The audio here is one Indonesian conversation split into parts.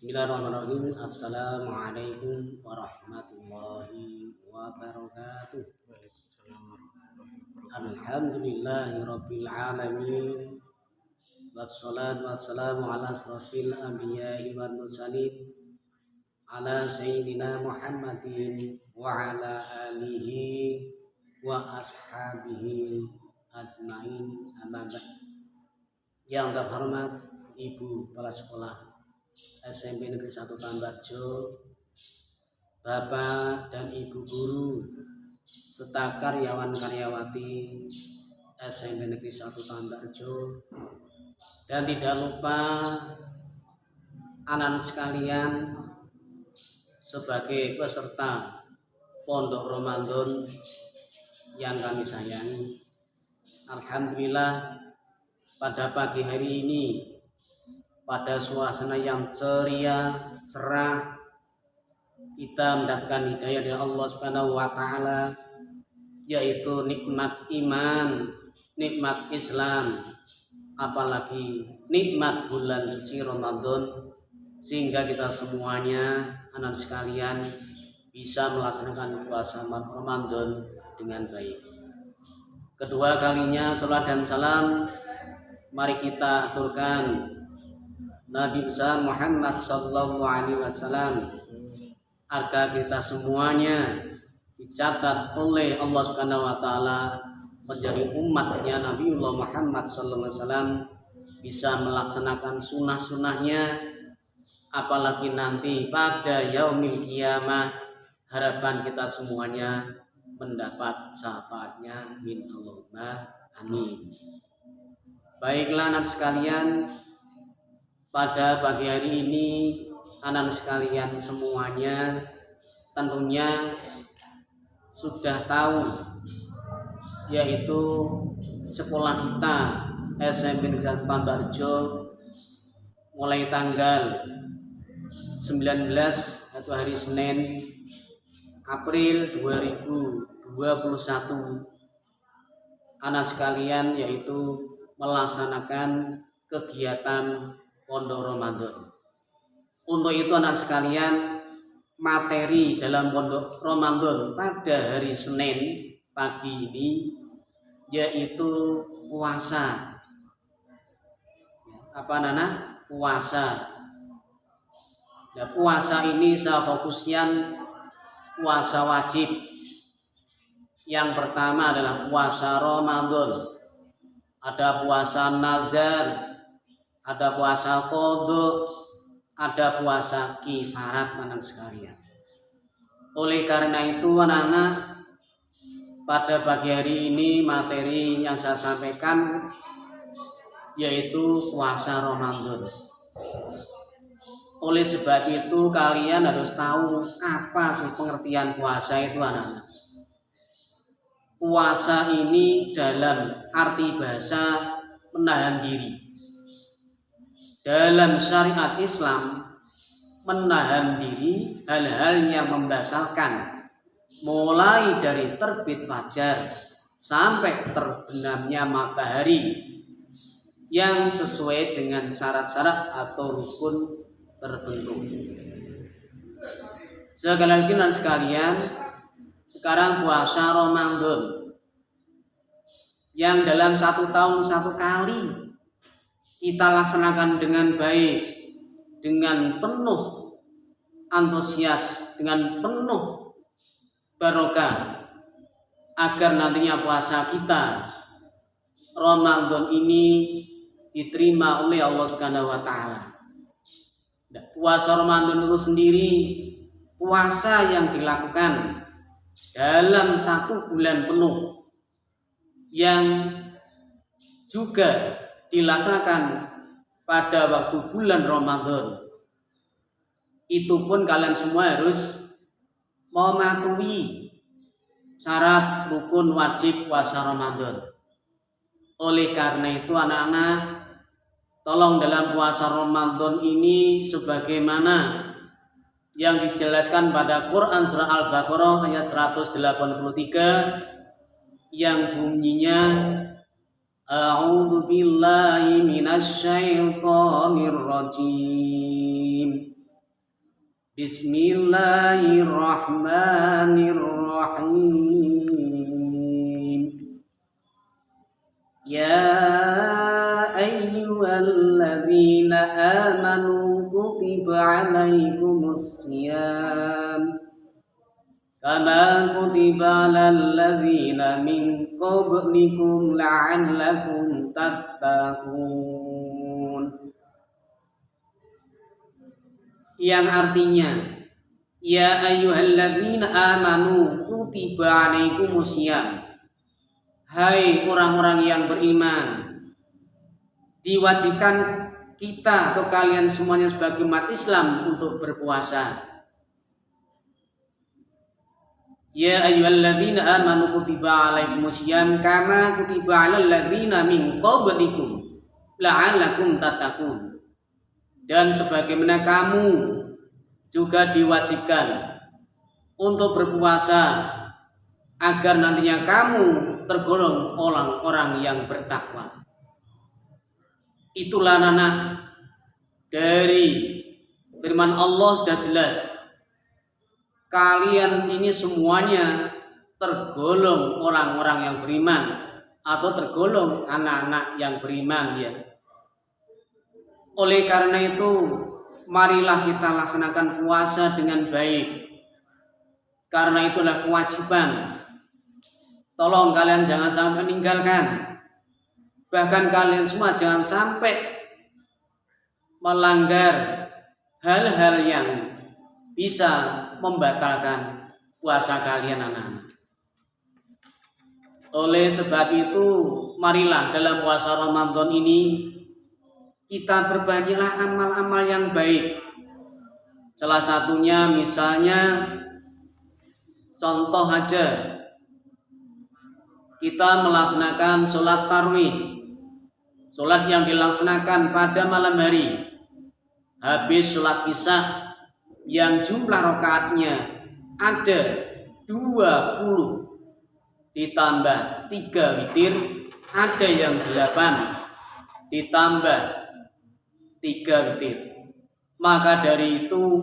Bismillahirrahmanirrahim. Assalamualaikum warahmatullahi wabarakatuh. Waalaikumsalam warahmatullahi wabarakatuh. Alhamdulillahirabbil alamin. Wassalatu wassalamu ala asrofil anbiya'i wal mursalin ala sayyidina Muhammadin wa ala alihi wa ashabihi ajmain. Amma ba'd. Yang terhormat Ibu Kepala Sekolah SMP Negeri 1 Tambarjo, Bapak dan Ibu Guru, serta karyawan-karyawati SMP Negeri 1 Tambarjo, dan tidak lupa anak sekalian sebagai peserta Pondok Ramadan yang kami sayangi. Alhamdulillah, pada pagi hari ini, pada suasana yang ceria, cerah, kita mendapatkan hidayah dari Allah Subhanahu wa taala, yaitu nikmat iman, nikmat Islam, apalagi nikmat bulan suci Ramadan, sehingga kita semuanya anak sekalian bisa melaksanakan puasa Ramadan dengan baik. Kedua kalinya salat dan salam mari kita aturkan Nabi besar Muhammad sallallahu alaihi wasallam agar kita semuanya dicatat oleh Allah Subhanahu wa taala menjadi umatnya Nabiullah Muhammad sallallahu alaihi wasallam, bisa melaksanakan sunnah-sunnahnya, apalagi nanti pada yaumil qiyamah harapan kita semuanya mendapat syafaatnya min Allahumma amin. Baiklah anak sekalian, pada pagi hari ini anak sekalian semuanya tentunya sudah tahu, yaitu sekolah kita SMP Negeri 1 Tambarjo mulai tanggal 19 atau hari Senin April 2021 anak sekalian yaitu melaksanakan kegiatan Pondok Ramadan. Untuk itu anak sekalian, materi dalam Pondok Ramadan pada hari Senin pagi ini yaitu puasa. Apa Nana? Puasa. Nah, puasa ini saya fokuskan puasa wajib. Yang pertama adalah puasa Ramadan. Ada puasa nazar, ada puasa qadha, ada puasa kifarat anak sekalian. Oleh karena itu anak-anak, pada pagi hari ini materi yang saya sampaikan yaitu puasa Ramadan. Oleh sebab itu kalian harus tahu apa sih pengertian puasa itu anak-anak. Puasa ini dalam arti bahasa menahan diri. Dalam syariat Islam, menahan diri hal-hal yang membatalkan, mulai dari terbit fajar sampai terbenamnya matahari yang sesuai dengan syarat-syarat atau rukun tertentu. Sekalian sekalian, sekarang puasa Ramadan yang dalam 1 tahun 1 kali kita laksanakan dengan baik, dengan penuh antusias, dengan penuh barokah, agar nantinya puasa kita Ramadan ini diterima oleh Allah Subhanahu wa taala. Puasa Ramadan itu sendiri puasa yang dilakukan dalam 1 bulan penuh, yang juga dilaksanakan pada waktu bulan Ramadan. Itu pun kalian semua harus mematuhi syarat rukun wajib puasa Ramadan. Oleh karena itu anak-anak, tolong dalam puasa Ramadan ini sebagaimana yang dijelaskan pada Quran surah Al-Baqarah ayat 183 yang bunyinya A'udzu billahi minasy syaithanir rajim. Bismillahirrahmanirrahim. Ya ayyuhalladzina amanu kutiba alaikumussyam kama kutiba alal ladzina min qablikum la'allakum tattaqun. Yang artinya, ya ayyuhalladzina amanu kutiba alaikumussyam. Hai orang-orang yang beriman, diwajibkan kita atau kalian semuanya sebagai umat Islam untuk berpuasa. Ya ayyuhalladzina amanu kutiba alaikumussyam kama kutiba alal ladzina min qablikum la'allakum tattaqun. Dan sebagaimana kamu juga diwajibkan untuk berpuasa agar nantinya kamu tergolong orang-orang yang bertakwa. Itulah anak dari firman Allah sudah jelas. Kalian ini semuanya tergolong orang-orang yang beriman atau tergolong anak-anak yang beriman ya. Oleh karena itu, marilah kita laksanakan puasa dengan baik. Karena itulah kewajiban. Tolong kalian jangan sampai meninggalkan. Bahkan kalian semua jangan sampai melanggar hal-hal yang bisa membatalkan puasa kalian anak-anak. Oleh sebab itu, marilah dalam puasa Ramadan ini kita berbanyaklah amal-amal yang baik. Salah satunya misalnya contoh aja, kita melaksanakan sholat tarawih, sholat yang dilaksanakan pada malam hari. Habis sholat isya yang jumlah rakaatnya ada 20 ditambah 3 witir, ada yang 8 ditambah 3 witir. Maka dari itu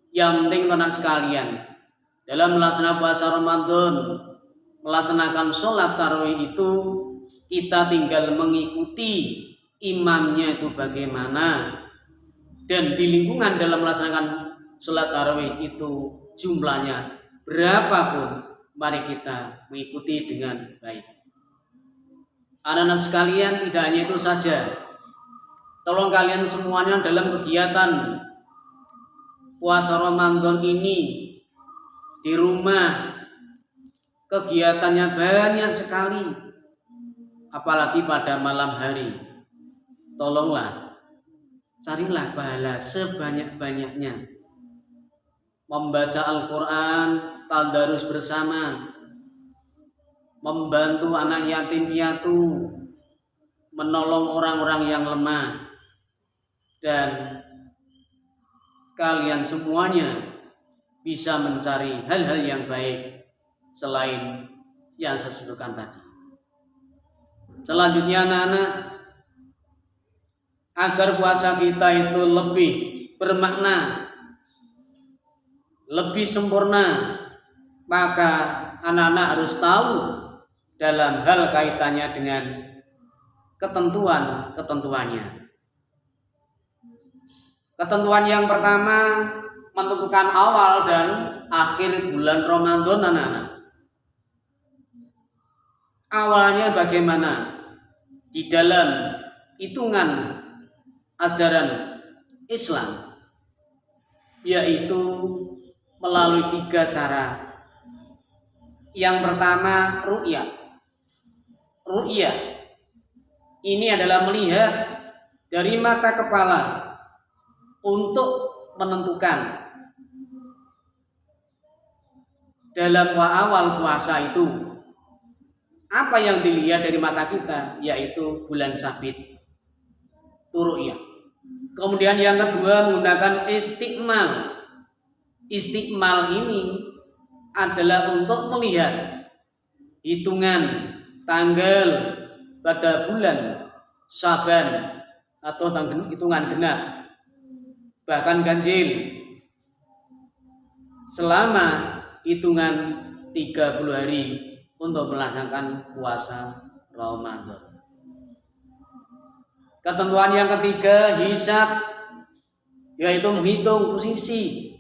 yang penting teman sekalian, dalam melaksanakan puasa Ramadan, melaksanakan sholat tarawih itu kita tinggal mengikuti imamnya itu bagaimana, dan di lingkungan dalam melaksanakan sholat tarawih itu jumlahnya berapapun, mari kita mengikuti dengan baik. Anak-anak sekalian, tidak hanya itu saja. Tolong kalian semuanya dalam kegiatan puasa Ramadan ini di rumah, kegiatannya banyak sekali, apalagi pada malam hari. Tolonglah, carilah pahala sebanyak-banyaknya. Membaca Al-Quran, tadarus bersama, membantu anak yatim piatu, menolong orang-orang yang lemah. Dan kalian semuanya bisa mencari hal-hal yang baik selain yang saya sebutkan tadi. Selanjutnya anak-anak, agar puasa kita itu lebih bermakna, lebih sempurna, maka anak-anak harus tahu dalam hal kaitannya dengan ketentuannya. Ketentuan yang pertama, menentukan awal dan akhir bulan Ramadan anak-anak. Awalnya bagaimana? Di dalam hitungan ajaran Islam, yaitu melalui 3 cara. Yang pertama, ru'yah. Ru'yah ini adalah melihat dari mata kepala untuk menentukan dalam awal puasa itu apa yang dilihat dari mata kita, yaitu bulan sabit, ru'yah. Kemudian yang kedua, menggunakan istiqmal. Istiqmal ini adalah untuk melihat hitungan tanggal pada bulan Syaban atau hitungan genap, bahkan ganjil. selama hitungan 30 hari untuk melaksanakan puasa Ramadan. Ketentuan yang ketiga, hisab, yaitu menghitung posisi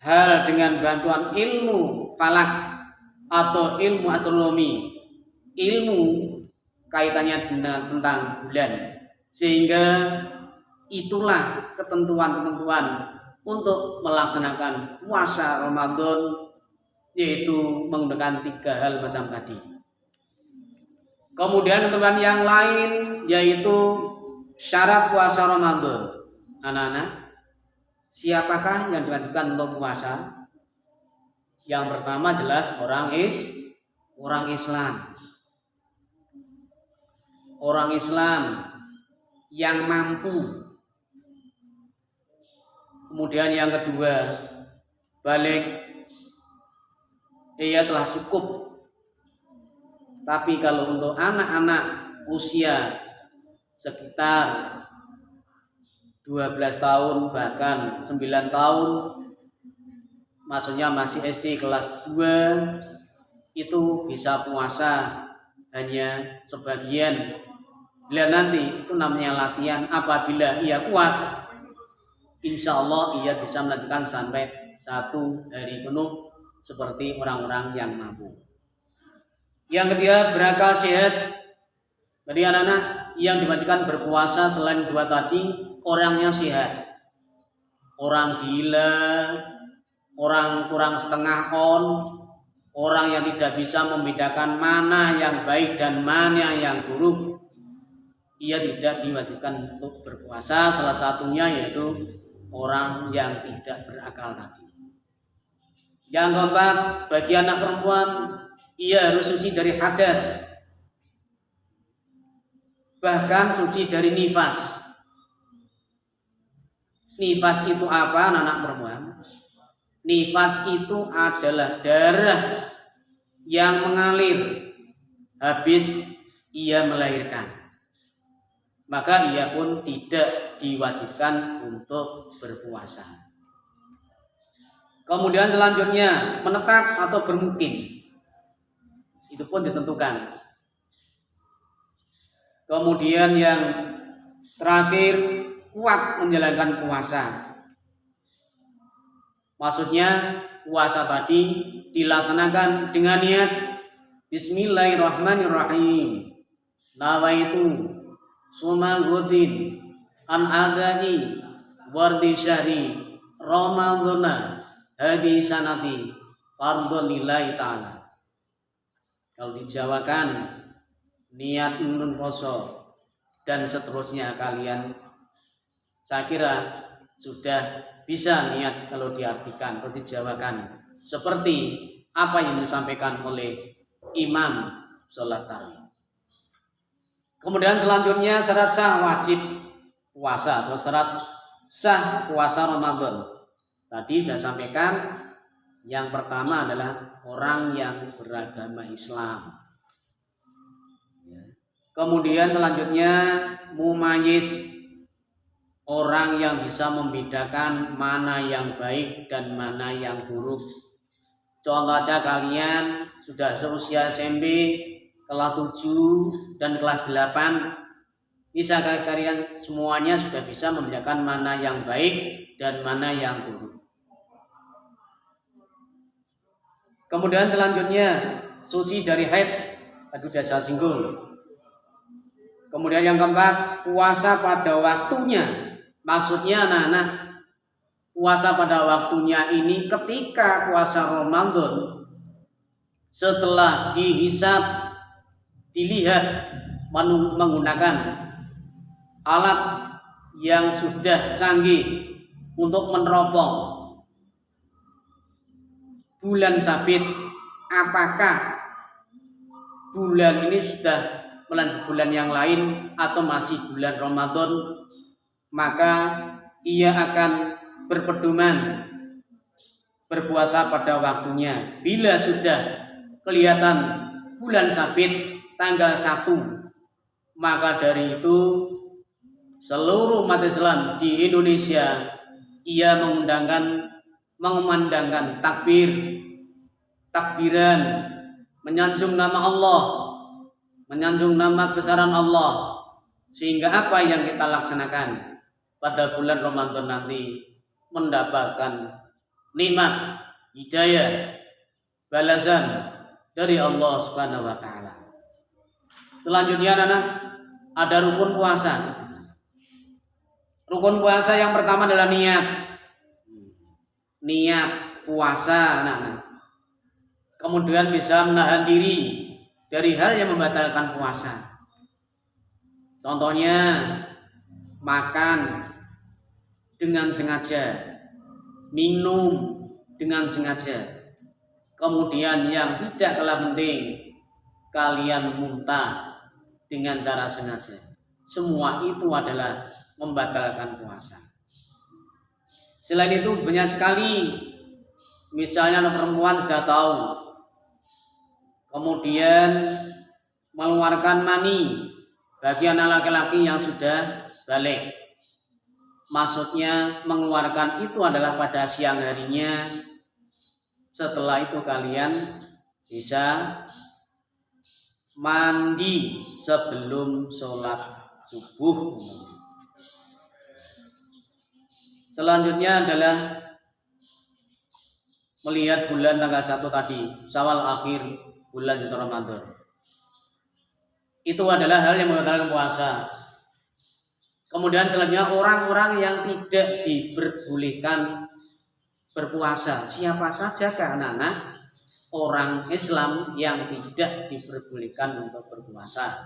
hal dengan bantuan ilmu falak atau ilmu astronomi, ilmu kaitannya dengan tentang bulan, sehingga itulah ketentuan-ketentuan untuk melaksanakan puasa Ramadan, yaitu menggunakan 3 hal macam tadi. Kemudian ketentuan yang lain yaitu syarat puasa Ramadan. Anak-anak, siapakah yang diwajibkan untuk puasa? Yang pertama jelas orang Islam. Orang Islam yang mampu. Kemudian yang kedua, balik, ia telah cukup. Tapi kalau untuk anak-anak usia sekitar 12 tahun bahkan 9 tahun, maksudnya masih SD kelas 2, itu bisa puasa hanya sebagian. Bila nanti itu namanya latihan, apabila ia kuat, insya Allah ia bisa melanjutkan sampai 1 hari penuh seperti orang-orang yang mampu. Yang ketiga, berakal sehat. Jadi anak-anak yang diwajibkan berpuasa selain 2 tadi, orangnya sehat. Orang gila, orang kurang setengah on, orang yang tidak bisa membedakan mana yang baik dan mana yang buruk, ia tidak diwajibkan untuk berpuasa. Salah satunya yaitu orang yang tidak berakal tadi. Yang keempat, bagi anak perempuan, ia harus suci dari hadas, bahkan suci dari nifas. Nifas itu apa, anak perempuan? Nifas itu adalah darah yang mengalir habis ia melahirkan. Maka ia pun tidak diwajibkan untuk berpuasa. Kemudian selanjutnya, menetap atau bermukim, itu pun ditentukan. Kemudian yang terakhir, kuat menjalankan puasa. Maksudnya puasa tadi dilaksanakan dengan niat Bismillahirrahmanirrahim. Nawaitu suma ghadin an adai wardi syahri Ramadhana hadi sanati fardhu lillahi ta'ala. Kalau dijawakan niat nun poso dan seterusnya, kalian saya kira sudah bisa niat kalau diartikan atau dijawakan seperti apa yang disampaikan oleh Imam sholat tarawih. Kemudian selanjutnya syarat sah wajib puasa atau syarat sah puasa Ramadan. Tadi sudah sampaikan, yang pertama adalah orang yang beragama Islam. Kemudian selanjutnya mumayyiz, orang yang bisa membedakan mana yang baik dan mana yang buruk. Contoh aja, kalian sudah seusia SMP kelas 7 dan kelas 8, bisa kalian semuanya sudah bisa membedakan mana yang baik dan mana yang buruk. Kemudian selanjutnya suci dari haid, tadi sudah saya singgung. Kemudian yang keempat, puasa pada waktunya. Maksudnya anak-anak, puasa pada waktunya ini ketika puasa Ramadan, setelah dihisab, dilihat menggunakan alat yang sudah canggih untuk meneropong bulan sabit, apakah bulan ini sudah melanjut bulan yang lain atau masih bulan Ramadan, maka ia akan berpedoman berpuasa pada waktunya. Bila sudah kelihatan bulan sabit tanggal 1, maka dari itu seluruh umat Islam di Indonesia ia mengundangkan mengumandangkan takbiran, menyanjung nama Allah, menyanjung nama kebesaran Allah, sehingga apa yang kita laksanakan pada bulan Ramadan nanti mendapatkan nikmat, hidayah, balasan dari Allah Subhanahu wa taala. Selanjutnya ada rukun puasa. Rukun puasa yang pertama adalah niat. Niat puasa kemudian bisa menahan diri dari hal yang membatalkan puasa. Contohnya makan dengan sengaja, minum dengan sengaja, kemudian yang tidak kalah penting, kalian muntah dengan cara sengaja. Semua itu adalah membatalkan puasa. Selain itu banyak sekali, misalnya perempuan sudah tahu, kemudian mengeluarkan mani bagi anak laki-laki yang sudah balik. Maksudnya mengeluarkan itu adalah pada siang harinya. Setelah itu kalian bisa mandi sebelum sholat subuh. Selanjutnya adalah melihat bulan tanggal 1 tadi, Syawal akhir bulan Ramadan. Itu adalah hal yang membatalkan puasa. Kemudian selanjutnya orang-orang yang tidak diperbolehkan berpuasa. Siapa saja anak-anak orang Islam yang tidak diperbolehkan untuk berpuasa?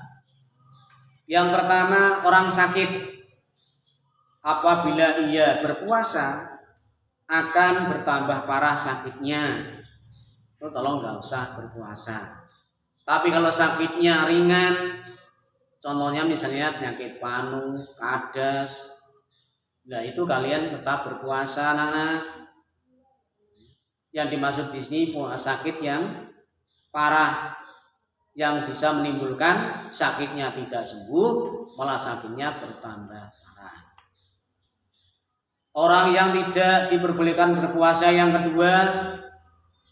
Yang pertama, orang sakit. Apabila ia berpuasa akan bertambah parah sakitnya, tolong nggak usah berpuasa. Tapi kalau sakitnya ringan, contohnya misalnya penyakit panu, kadas, nah itu kalian tetap berpuasa, anak-anak. Yang dimaksud di sini sakit yang parah, yang bisa menimbulkan sakitnya tidak sembuh, malah sakitnya bertambah. Orang yang tidak diperbolehkan berpuasa yang kedua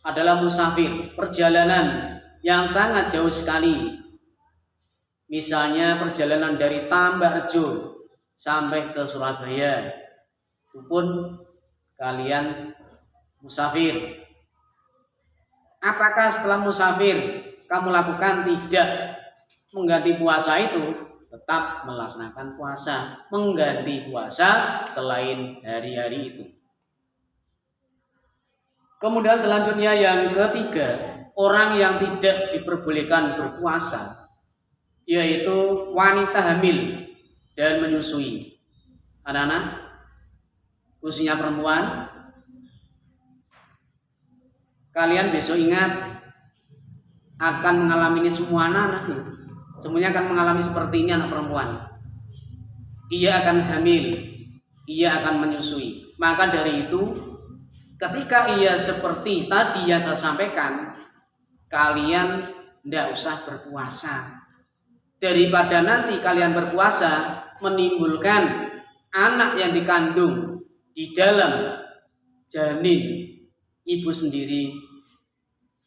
adalah musafir, perjalanan yang sangat jauh sekali. Misalnya perjalanan dari Tambarjo sampai ke Surabaya, itu pun kalian musafir. Apakah setelah musafir kamu lakukan tidak mengganti puasa itu? Tetap melaksanakan puasa, mengganti puasa selain hari-hari itu. Kemudian selanjutnya yang ketiga, orang yang tidak diperbolehkan berpuasa, yaitu wanita hamil dan menyusui. Anak-anak, khususnya perempuan, kalian besok ingat akan mengalami ini semua anak-anak. Semuanya akan mengalami seperti ini anak perempuan. Ia akan hamil, ia akan menyusui. Maka dari itu, ketika ia seperti tadi yang saya sampaikan, kalian tidak usah berpuasa. Daripada nanti kalian berpuasa menimbulkan anak yang dikandung di dalam janin ibu sendiri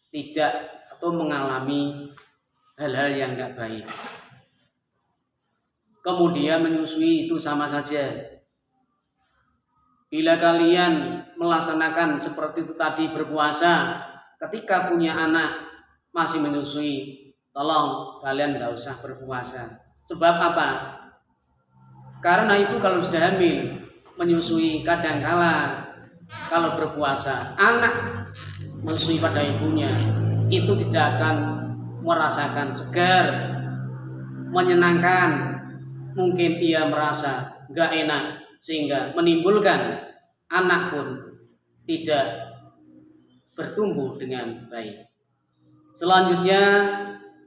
tidak atau mengalami hal-hal yang tidak baik. Kemudian menyusui itu sama saja. Bila kalian melaksanakan seperti itu tadi berpuasa, ketika punya anak masih menyusui, tolong kalian tidak usah berpuasa. Sebab apa? Karena ibu kalau sudah hamil, menyusui kadangkala kalau berpuasa, anak menyusui pada ibunya itu tidak akan merasakan segar, menyenangkan. Mungkin ia merasa gak enak, sehingga menimbulkan anak pun tidak bertumbuh dengan baik. Selanjutnya,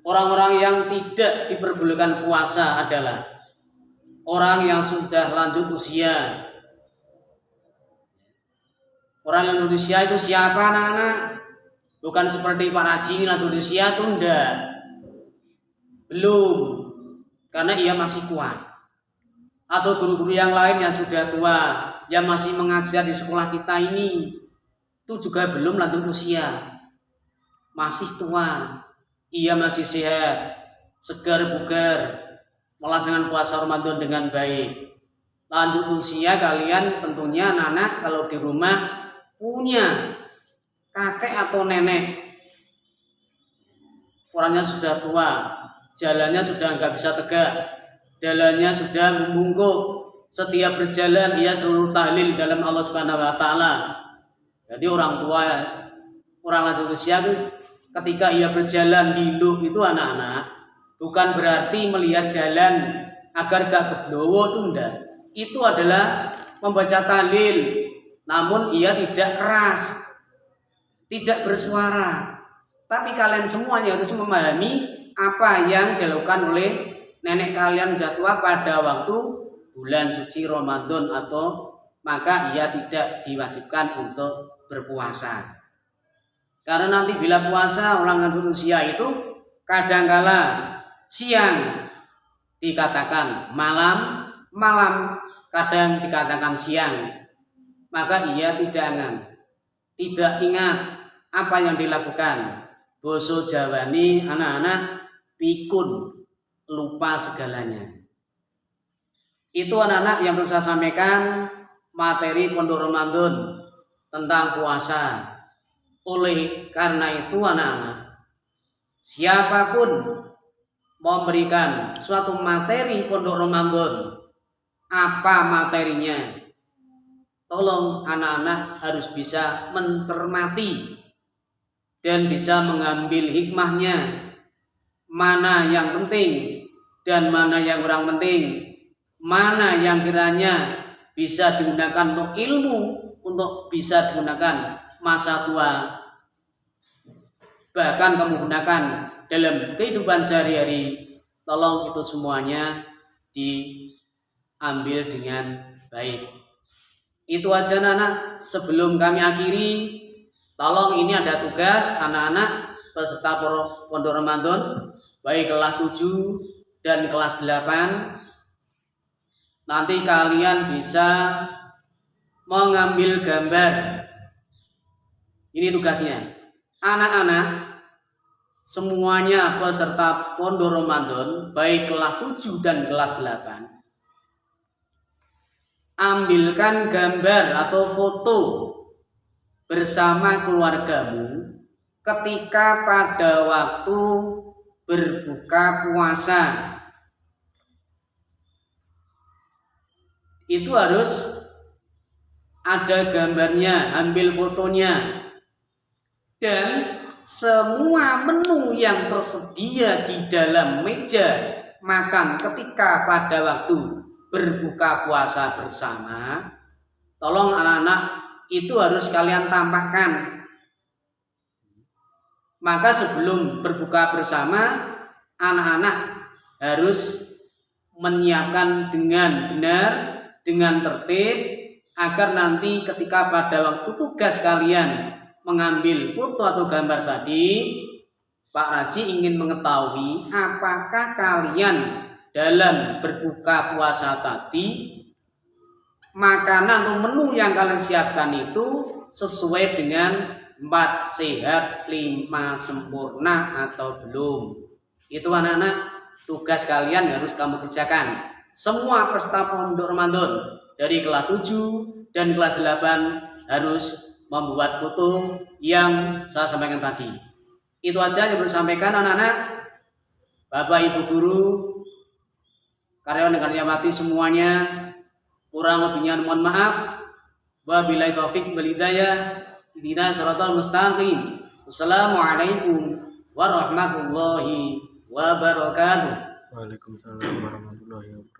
orang-orang yang tidak diperbolehkan puasa adalah orang yang sudah lanjut usia. Orang yang lanjut usia itu siapa, anak-anak? Bukan seperti Pak Haji lanjut usia itu enggak. Belum. Karena ia masih kuat. Atau guru-guru yang lain yang sudah tua, yang masih mengajar di sekolah kita ini, itu juga belum lanjut usia, masih tua, ia masih sehat, segar bugar, melaksanakan puasa Ramadan dengan baik. Lanjut usia kalian tentunya anak-anak kalau di rumah punya kakek atau nenek, orangnya sudah tua, jalannya sudah nggak bisa tegak, jalannya sudah membungkuk, setiap berjalan ia selalu tahlil dalam Allah Subhanahu wa taala. Jadi orang tua, orang lanjut usia itu ketika ia berjalan di luh itu anak-anak, bukan berarti melihat jalan agar gak keblowo itu enggak. Itu adalah membaca tahlil, namun ia tidak keras, tidak bersuara. Tapi kalian semuanya harus memahami apa yang dilakukan oleh nenek kalian sudah tua pada waktu bulan suci Ramadan, atau maka ia tidak diwajibkan untuk berpuasa. Karena nanti bila puasa orang lanjut usia itu kadangkala siang dikatakan malam, malam kadang dikatakan siang, maka ia tidak ingat apa yang dilakukan. Boso Jawani anak-anak pikun, lupa segalanya. Itu anak-anak yang perlu saya sampaikan materi Pondok Ramadan tentang puasa. Oleh karena itu anak-anak, siapapun memberikan suatu materi Pondok Ramadan, apa materinya, tolong anak-anak harus bisa mencermati dan bisa mengambil hikmahnya, mana yang penting dan mana yang kurang penting, mana yang kiranya bisa digunakan untuk ilmu, untuk bisa digunakan masa tua, bahkan kamu gunakan dalam kehidupan sehari-hari. Tolong itu semuanya diambil dengan baik. Itu aja anak-anak, sebelum kami akhiri, tolong ini ada tugas anak-anak peserta Pondok Ramadan baik kelas 7 dan kelas 8. Nanti kalian bisa mengambil gambar. Ini tugasnya. Anak-anak semuanya peserta Pondok Ramadan baik kelas 7 dan kelas 8, ambilkan gambar atau foto bersama keluargamu ketika pada waktu berbuka puasa. Itu harus ada gambarnya, ambil fotonya. Dan semua menu yang tersedia di dalam meja makan ketika pada waktu berbuka puasa bersama, tolong anak-anak itu harus kalian tampakkan. Maka sebelum berbuka bersama, anak-anak harus menyiapkan dengan benar, dengan tertib, agar nanti ketika pada waktu tugas kalian mengambil foto atau gambar tadi, Pak Raji ingin mengetahui apakah kalian dalam berbuka puasa tadi makanan atau menu yang kalian siapkan itu sesuai dengan 4 sehat 5 sempurna atau belum. Itu anak-anak, tugas kalian harus kamu kerjakan. Semua peserta Pondok Ramadan dari kelas 7 dan kelas 8 harus membuat foto yang saya sampaikan tadi. Itu aja yang perlu sampaikan anak-anak. Bapak Ibu guru, karyawan dan karyawati semuanya, kurang lebihnya mohon maaf. Wabillahi taufiq wal hidayah. Ihdinas siratal mustaqim. Wassalamualaikum warahmatullahi wabarakatuh. Waalaikumsalam warahmatullahi wabarakatuh.